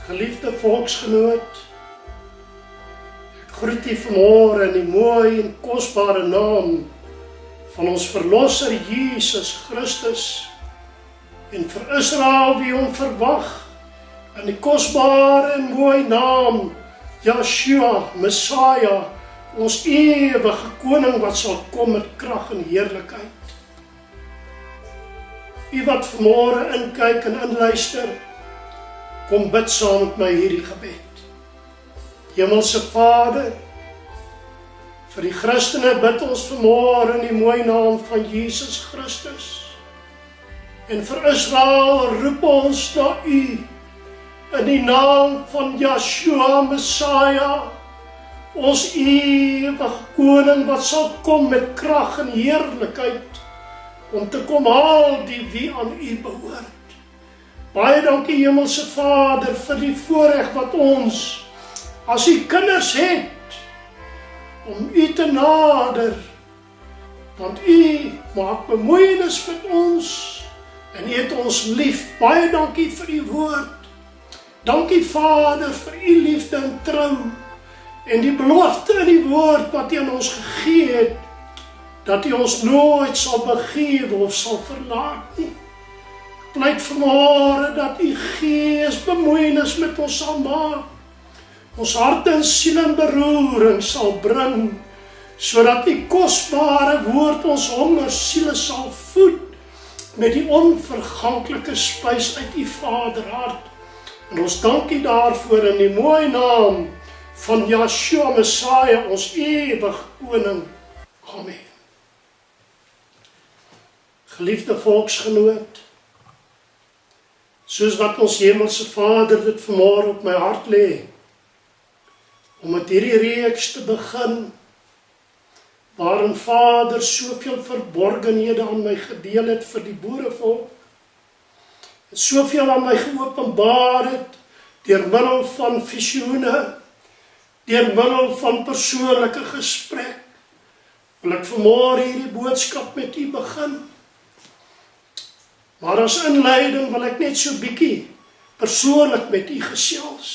Geliefde volksgenoot, ek groet u vanmôre in die mooi en kosbare naam van ons Verlosser Jesus Christus en vir Israel wie hom verwag in die kosbare en mooi naam Yeshua, Messiah, ons ewige koning wat sal kom met krag en heerlikheid. U wat vanmôre inkyk en inluister, kom bid saam met my hierdie gebed. Hemelse Vader, vir die Christene bid ons vanmôre in die mooi naam van Jesus Christus. En vir Israel roep ons na u in die naam van Yeshua Messiah, ons ewige koning wat sal kom met krag en heerlikheid om te kom haal die wie aan u behoort. Baie dankie Hemelse Vader vir die voorreg wat ons as u kinders het om u te nader, want u maak bemoeienis met ons en u het ons lief. Baie dankie vir u woord. Dankie Vader vir u liefde en trou en die belofte in die woord wat u aan ons gegee het, dat u ons nooit sal begewe of sal verlaat nie. Pleit vanmôre dat u Gees bemoeienis met ons sal maak, ons harte en siel in beroering sal bring, sodat die kosbare woord ons honger siele sal voed met die onverganklike spys uit u Vaderhart. En ons dank u daarvoor in die mooi naam van Yeshua Messiah, ons ewige koning. Amen. Geliefde volksgenoot, soos wat ons Hemelse Vader dit vanmôre op my hart lê, om met hierdie reeks te begin, waarin Vader soveel verborgenhede aan my gedeel het vir die boerevolk, en soveel aan my geopenbaar het, deur middel van visioene, deur middel van persoonlike gesprek, wil ek vanmôre hierdie boodskap met u begin. Maar as inleiding wil ek net so bietjie persoonlik met u gesels.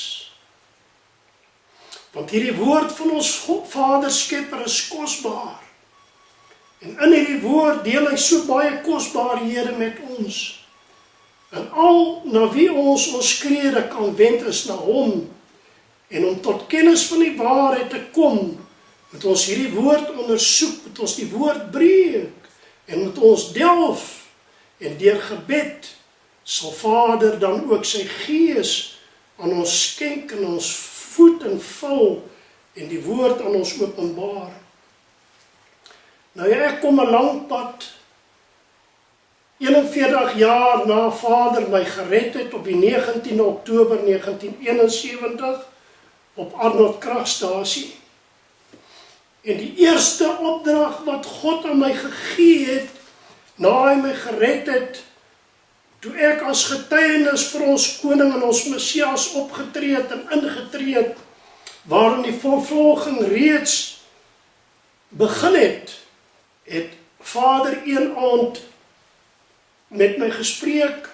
Want hierdie woord van ons Vader Skepper is kosbaar. En in hierdie woord deel hy so baie kosbaarhede met ons. En al na wie ons skrede kan wend is na hom. En om tot kennis van die waarheid te kom, moet ons hierdie woord ondersoek, moet ons die woord breek, en moet ons delf. En deur gebed sal Vader dan ook sy Gees aan ons skenk en ons voed en vul en die woord aan ons openbaar. Nou ja, ek kom 'n lang pad, 41 jaar na Vader my gered het op die 19 Oktober 1971 op Arnold Kragstasie. En die eerste opdrag wat God aan my gegee het, na hy my gered het, toe ek as getuienis vir ons koning en ons Messias opgetree het en ingetree het, waarin die vervolging reeds begin het, het Vader een aand met my gespreek,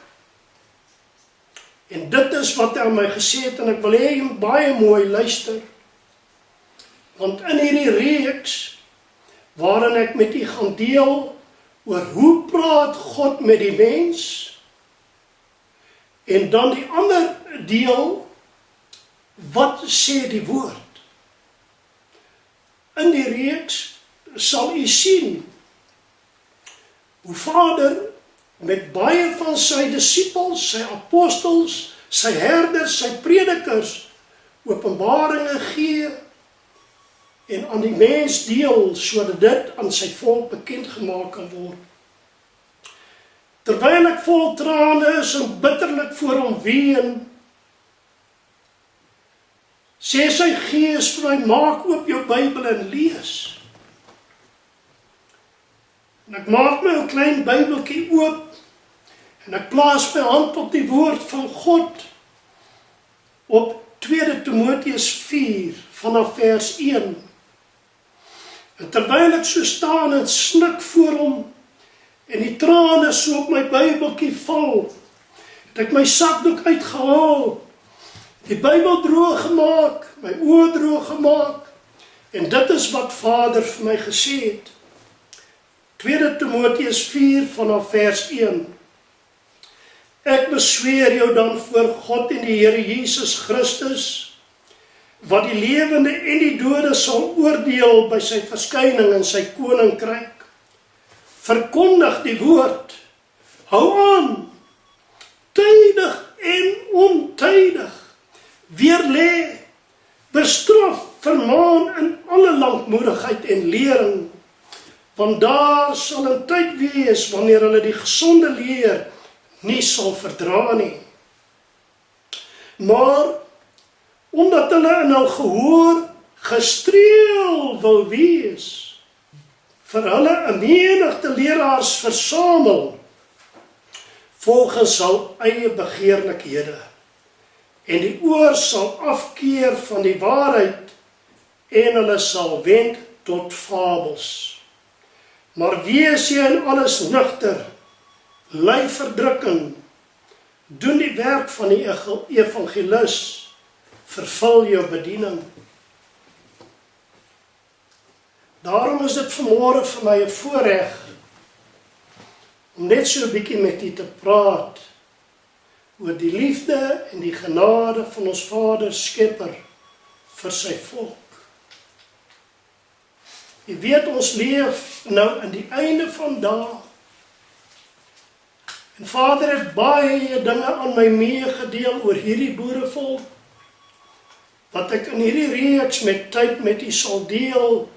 en dit is wat hy aan my gesê het, en ek wil hê jy baie mooi luister, want in hierdie reeks, waarin ek met u gaan deel, oor hoe praat God met die mens, en dan die ander deel, wat sê die woord. In die reeks sal u sien, hoe Vader met baie van sy disippels, sy apostels, sy herders, sy predikers, openbaringe gee, en aan die mens deel, sodat dit aan sy volk bekend gemaak kan word. Terwyl ek vol trane is en bitterlik voor hom ween, sê sy Gees vir my, maak oop jou Bybel en lees. En ek maak my 'n klein Bybeltjie oop, en ek plaas my hand op die woord van God, op 2 Timoteus 4, vanaf vers 1. En terwyl ek so staan en snik voor hom, en die trane so op my Bybeltjie val, het ek my sakdoek uitgehaal, die Bybel droog gemaak, my oë droog gemaak, en dit is wat Vader vir my gesê het. 2 Timoteus 4 vanaf vers 1. Ek besweer jou dan voor God en die Here Jesus Christus, wat die lewende en die dode sal oordeel by sy verskyning in sy koninkryk. Verkondig die woord, hou aan, tydig en ontydig, weerlê, bestraf, vermaan in alle lankmoedigheid en lering, want daar sal 'n tyd wees wanneer hulle die gesonde leer nie sal verdra nie. Maar omdat hulle in hul gehoor gestreel wil wees, vir hulle 'n menigte leraars versamel, volgens hul eie begeerlikhede, en die oor sal afkeer van die waarheid, en hulle sal wend tot fabels. Maar wees jy in alles nugter, ly verdrukking, doen die werk van die evangelis, vervul jou bediening. Daarom is dit vanmôre vir my 'n voorreg om net so 'n bietjie met u te praat oor die liefde en die genade van ons Vader Skepper vir sy volk. Jy weet, ons leef nou in die einde van dae. En Vader het baie dinge aan my meegedeel oor hierdie boerevolk, wat ek in hierdie reeks met tyd met u sal deel,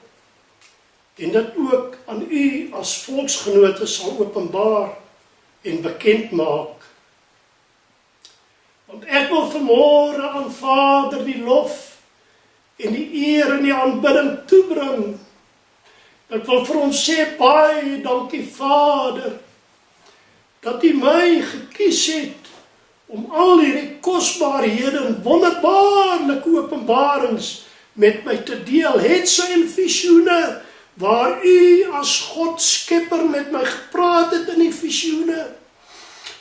en dit ook aan u as volksgenote sal openbaar en bekend maak. Want ek wil vanmôre aan Vader die lof en die eer en die aanbidding toebring. Ek wil vir ons sê, baie dankie Vader, dat u my gekies het om al hierdie kosbaarhede en wonderbaarlike openbarings met my te deel, het sy in visioene, waar u as God Skepper met my gepraat het in die visioene,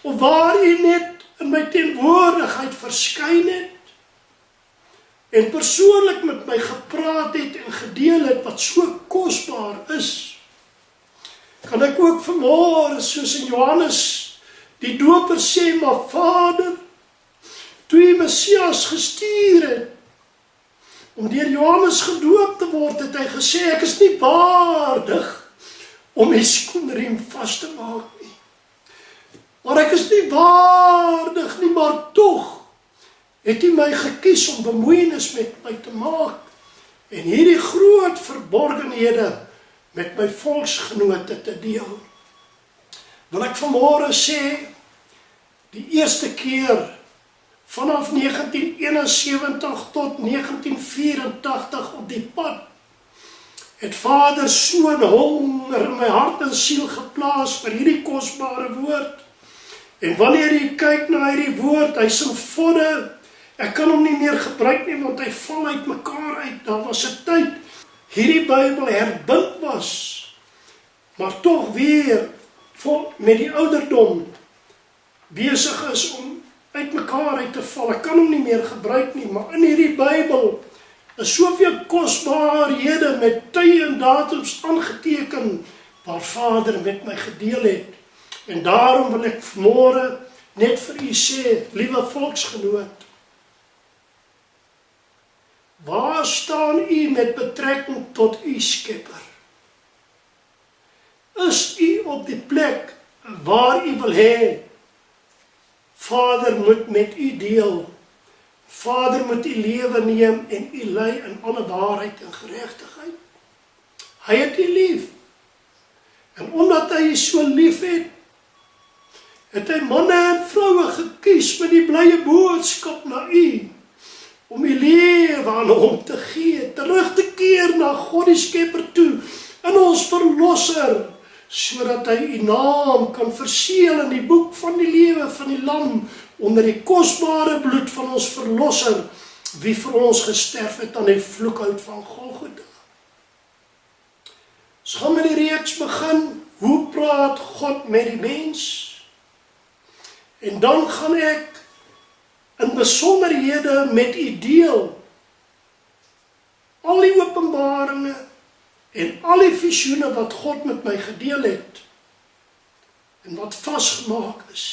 of waar u net in my teenwoordigheid verskyn het, en persoonlik met my gepraat het en gedeel het wat so kosbaar is, kan ek ook vanmôre, soos in Johannes die doper sê, maar Vader, toe u Messias gestuur het, om deur Johannes gedoop te word, het hy gesê, ek is nie waardig om die skoenriem vas te maak nie. Maar ek is nie waardig nie, maar tog het u my gekies om bemoeienis met my te maak, en hierdie groot verborgenhede met my volksgenote te deel. Wil ek vanmôre sê, die eerste keer, vanaf 1971 tot 1984 op die pad, het Vader so 'n honger in my hart en siel geplaas vir hierdie kosbare woord. En wanneer jy kyk na hierdie woord, hy's in vodde, ek kan hom nie meer gebruik nie, want hy val uit mekaar uit. Daar was 'n tyd, hierdie Bybel herbind was, maar tog weer met die ouderdom besig is om uit mekaar uit te val. Ek kan hom nie meer gebruik nie, maar in hierdie Bybel is soveel kosbaarhede met tye en datums aangeteken, waar Vader met my gedeel het. En daarom wil ek vanmôre net vir u sê, liewe volksgenoot, waar staan u met betrekking tot u Skepper? Is u op die plek waar u wil hê Vader moet met u deel? Vader moet u lewe neem en u lei in alle waarheid en geregtigheid. Hy het u lief. En omdat hy u so lief het, het hy manne en vroue gekies met die blye boodskap na u, om u lewe aan hom te gee, terug te keer na God die Skepper toe, in ons Verlosser, sodat hy u naam kan verseël in die boek van die lewe van die Lam, onder die kosbare bloed van ons Verlosser, wie vir ons gesterf het aan die vloekhout van Golgotha. Ons gaan met die reeks begin, hoe praat God met die mens? En dan gaan ek in besonderhede met u deel. Al die openbaringe en al die visioene wat God met my gedeel het en wat vasgemaak is,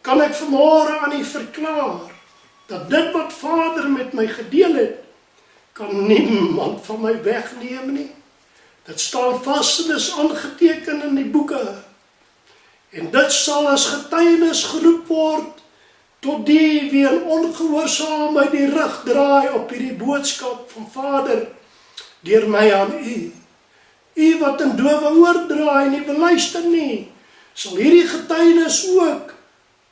kan ek vanmôre aan u verklaar dat dit wat Vader met my gedeel het, kan niemand van my wegneem nie. Dit staan vas en is aangeteken in die boeke. En dit sal as getuienis geroep word tot die wie in ongehoorsaamheid die rug draai op hierdie boodskap van Vader deur my aan u. U wat in dowe oor draai en nie beluister nie, sal hierdie getuienis ook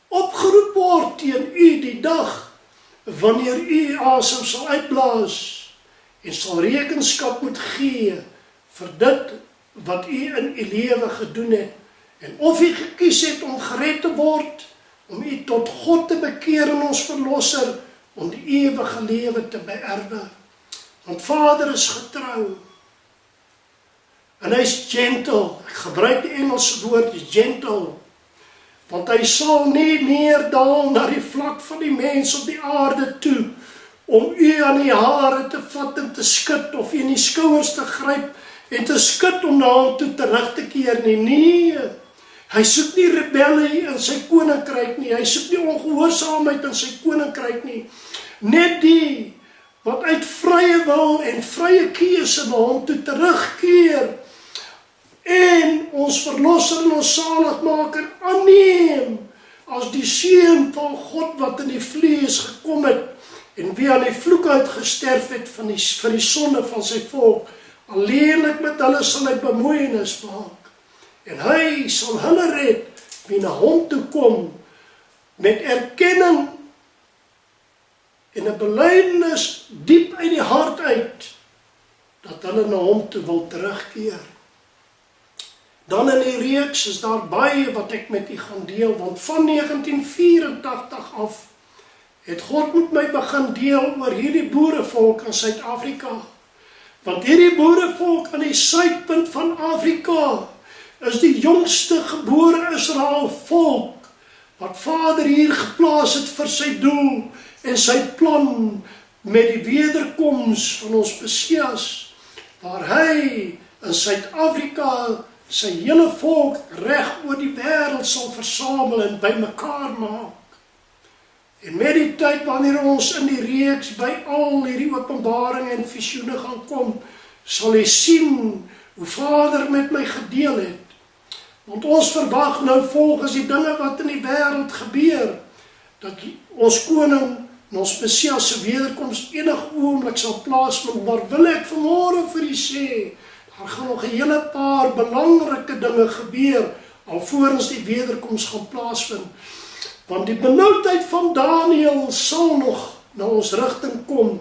opgeroep word teen u die dag wanneer u asem sal uitblaas en sal rekenskap moet gee vir dit wat u in u lewe gedoen het, en of u gekies het om gered te word, om u tot God te bekeer in ons verlosser, om die ewige lewe te beerwe. Want Vader is getrou, en hy is gentle, ek gebruik die Engelse woord, gentle, want hy sal nie neerdal na die vlak van die mens op die aarde toe, om u aan die hare te vat en te skud, of u in die skouers te gryp, en te skud om na hom toe terug te keer nie. Nee, hy soek nie rebellie in sy koninkryk nie, hy soek nie ongehoorsaamheid in sy koninkryk nie. Net die wat uit vrye wil en vrye keuse na hom toe terugkeer en ons verlosser en ons saligmaker aanneem as die seun van God wat in die vlees gekom het en wie aan die vloek uitgesterf het vir die sonde van sy volk. Alleenlik met hulle sal hy bemoeienis maak. En hy sal hulle red wie na hom toe kom met erkenning en 'n belydenis diep uit die hart uit dat hulle na hom toe wil terugkeer. Dan in die reeks is daar baie wat ek met u gaan deel, want van 1984 af het God met my begin deel oor hierdie boerevolk in Suid-Afrika. Want hierdie boerevolk aan die suidpunt van Afrika is die jongste gebore Israel volk wat Vader hier geplaas het vir sy doel en sy plan met die wederkoms van ons Messias, waar hy in Suid-Afrika sy hele volk reg oor die wêreld sal versamel en bymekaar maak. En met die tyd wanneer ons in die reeks by al hierdie openbaring en visioene gaan kom, sal jy sien hoe Vader met my gedeel het. Want ons verwag nou volgens die dinge wat in die wêreld gebeur, dat ons koning en ons Messias se wederkoms enige oomblik sal plaasvind. Maar wil ek vanmôre vir u sê, daar gaan nog 'n hele paar belangrike dinge gebeur alvorens die wederkoms gaan plaasvind. Want die benoudheid van Daniël sal nog na ons rigting kom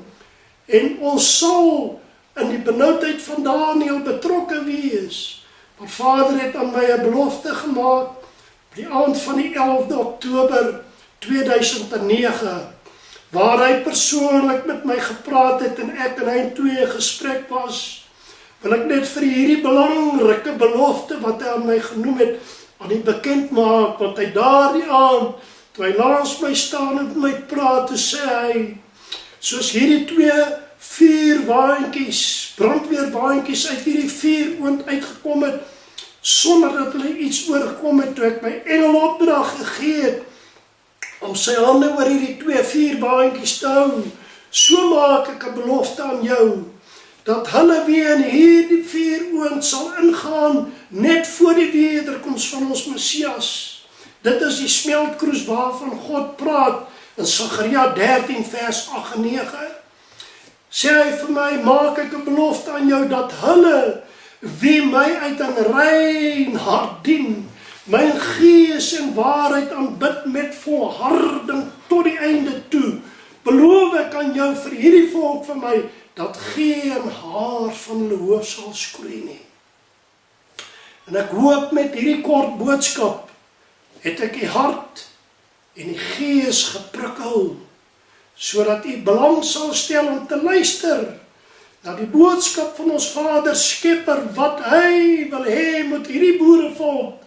en ons sal in die benoudheid van Daniël betrokke wees. Maar Vader het aan my 'n belofte gemaak op die aand van die 11de Oktober 2009, waar hy persoonlik met my gepraat het en ek en hy in 2 gesprek was. Wil ek net vir hierdie belangrike belofte wat hy aan my genoem het, aan die bekend maak, want hy daardie aand, toe hy langs my staan en met my praat, toe sê hy, soos hierdie 2 vuurwaantjies, brandweerwaantjies uit hierdie vuuroond uitgekom het, sonder dat hulle iets oorgekom het, toe ek my engel opdrag gegee het, om sy hande oor hierdie 2 vuurwaantjies te hou, so maak ek 'n belofte aan jou, dat hulle weer in hierdie vuuroond sal ingaan, net voor die wederkoms van ons Messias. Dit is die smeltkroes waarvan God praat, in Sagaria 13 vers 8 en 9. Sê hy vir my, maak ek 'n belofte aan jou, dat hulle, wie my uit 'n rein hart dien, my gees en waarheid aanbid met volharding tot die einde toe, beloof ek aan jou vir hierdie volk van my, dat geen haar van hulle hoof sal skroei nie. En ek hoop met hierdie kort boodskap, het ek die hart en die gees geprikkel, sodat u belang sal stel om te luister na die boodskap van ons Vader Skepper, wat hy wil hê moet hierdie boerevolk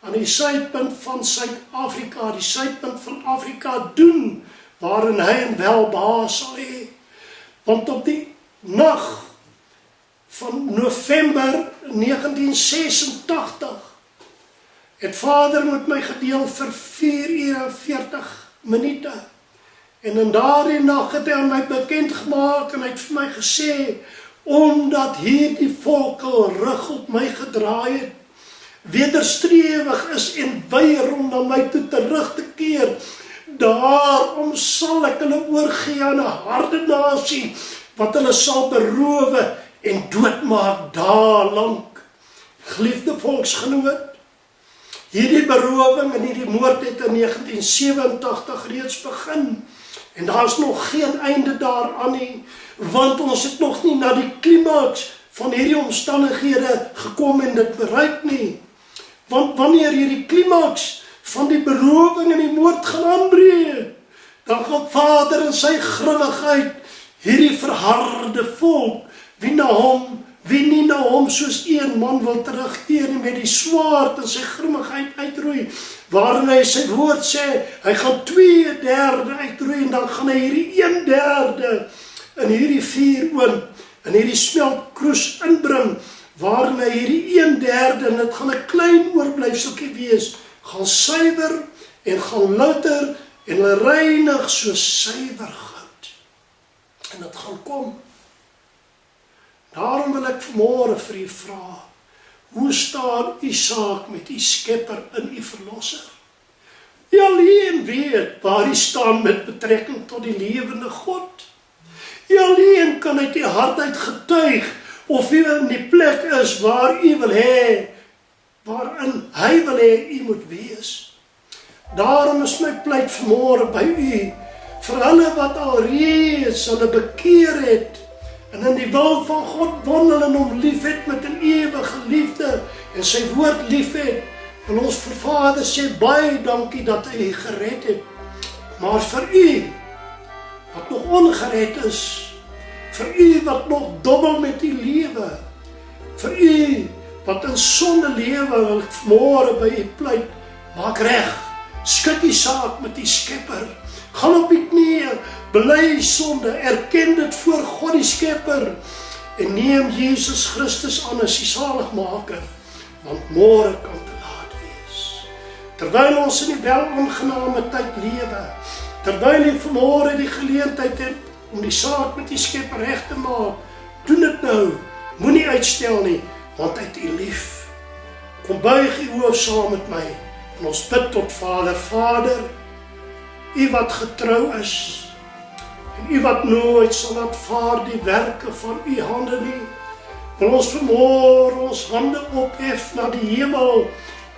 aan die suidpunt van Suid-Afrika, die suidpunt van Afrika doen, waarin hy en welbehae sal hê. Want op die nag van November 1986 het Vader met my gedeel vir 4 uur en 40 minute. En in daardie nag het hy aan my bekend gemaak en hy het vir my gesê, omdat hierdie volk al rug op my gedraai het, wederstrewig is en weier om na my toe terug te keer, daarom sal ek hulle oorgee aan 'n harde nasie, wat hulle sal berowe en doodmaak daarlang. Geliefde volksgenoot, hierdie berowing en hierdie moord het in 1987 reeds begin. En daar is nog geen einde daaraan nie, want ons het nog nie na die klimaks van hierdie omstandighede gekom en dit bereik nie. Want wanneer hierdie klimaks van die berowing en die moord gaan aanbreek, dan gaan Vader in sy grilligheid hierdie verharde volk, wie nie na hom soos een man wil terugkeer en met die swaard en sy grimmigheid uitroei, waarin hy sy woord sê, hy gaan 2/3 uitroei en dan gaan hy hierdie 1/3 in hierdie vuuroond, in hierdie smeltkroes inbring, waarin hy hierdie 1/3, en dit gaan 'n klein oorblyfseltjie wees, gaan suiwer en gaan louter en hulle reinig soos suiwer goud. En dit gaan kom. Daarom wil ek vanmôre vir u vra, hoe staan u saak met u Skepper en u Verlosser? U alleen weet waar u staan met betrekking tot die lewende God. U alleen kan uit u hart uit getuig of u in die plek is waar u wil hê, waarin hy wil hê u moet wees. Daarom is my pleit vanmôre by u, vir hulle wat alreeds hulle bekeer het, en in die wil van God wandel en hom lief het met 'n ewige liefde, en sy woord lief het, wil ons vir Vader sê, baie dankie dat hy gered het. Maar vir u, wat nog ongered is, vir u wat nog dobbel met die lewe, vir u wat in sonde lewe, wil ek vanmôre by u pleit, maak reg, skud die saak met die Skepper, gaan op die knieë, bely sonde, erken dit voor God die Skepper, en neem Jesus Christus aan as die saligmaker, want môre kan te laat wees. Terwyl ons in die welaangename tyd lewe, terwyl jy vanmôre die geleentheid het om die saak met die Skepper reg te maak, doen dit nou, moenie uitstel nie, want hy het u lief. Kom buig u hoof saam met my, en ons bid tot Vader. Vader, u wat getrou is, en u wat nooit sal laat vaar die werke van u hande nie, wil ons vanmôre ons hande ophef na die hemel,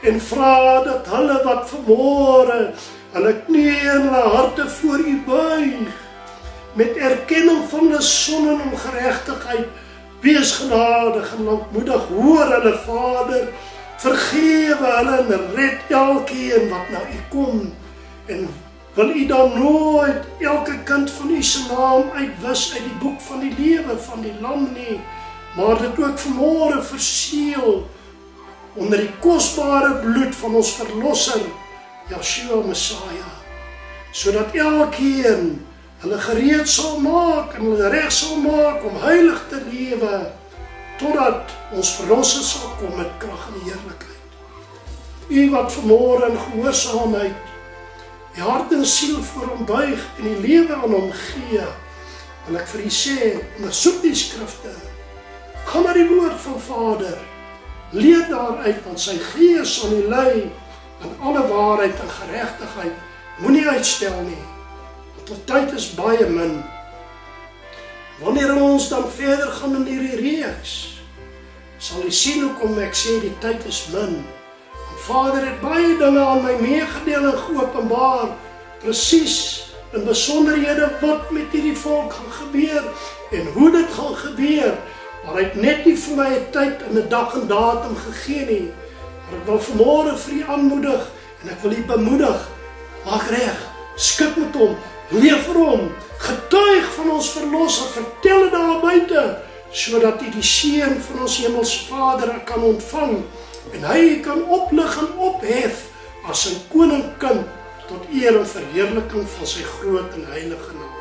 en vra dat hulle wat vanmôre hulle knieë en hulle harte voor u buig, met erkenning van hulle sonde en ongeregtigheid, wees genadig en lankmoedig, hoor hulle Vader, vergewe hulle en red elkeen wat na u kom, en wil u dan nooit elke kind van u se naam uitwis uit die boek van die lewe van die lam nie, maar dit ook vanmôre verseël onder die kosbare bloed van ons Verlosser, Yeshua Messiah, sodat elkeen hulle gereed sal maak en hulle reg sal maak om heilig te lewe, totdat ons Verlosser sal kom met krag en heerlikheid. U wat vanmôre in gehoorsaamheid die hart en siel voor hom buig en die lewe aan hom gee, wil ek vir u sê, ondersoek die skrifte, gaan na die woord van Vader, leer daaruit, want sy gees sal u lei in alle waarheid en geregtigheid, moenie uitstel nie, want die tyd is baie min. Wanneer ons dan verder gaan in hierdie reeks, sal u sien hoekom ek sê die tyd is min. Vader het baie dinge aan my meegedeel en geopenbaar, presies in besonderhede wat met hierdie volk gaan gebeur en hoe dit gaan gebeur, maar hy het net nie vir my 'n tyd en 'n dag en datum gegee nie. Maar ek wil vanmôre vir u aanmoedig en ek wil u bemoedig, maak reg, skud met hom, leef vir hom, getuig van ons Verlosser, vertel dit daar buite, sodat u die seën van ons Hemelse Vader kan ontvang, en hy kan oplig en ophef as 'n koningkind tot eer en verheerliking van sy groot en heilige naam.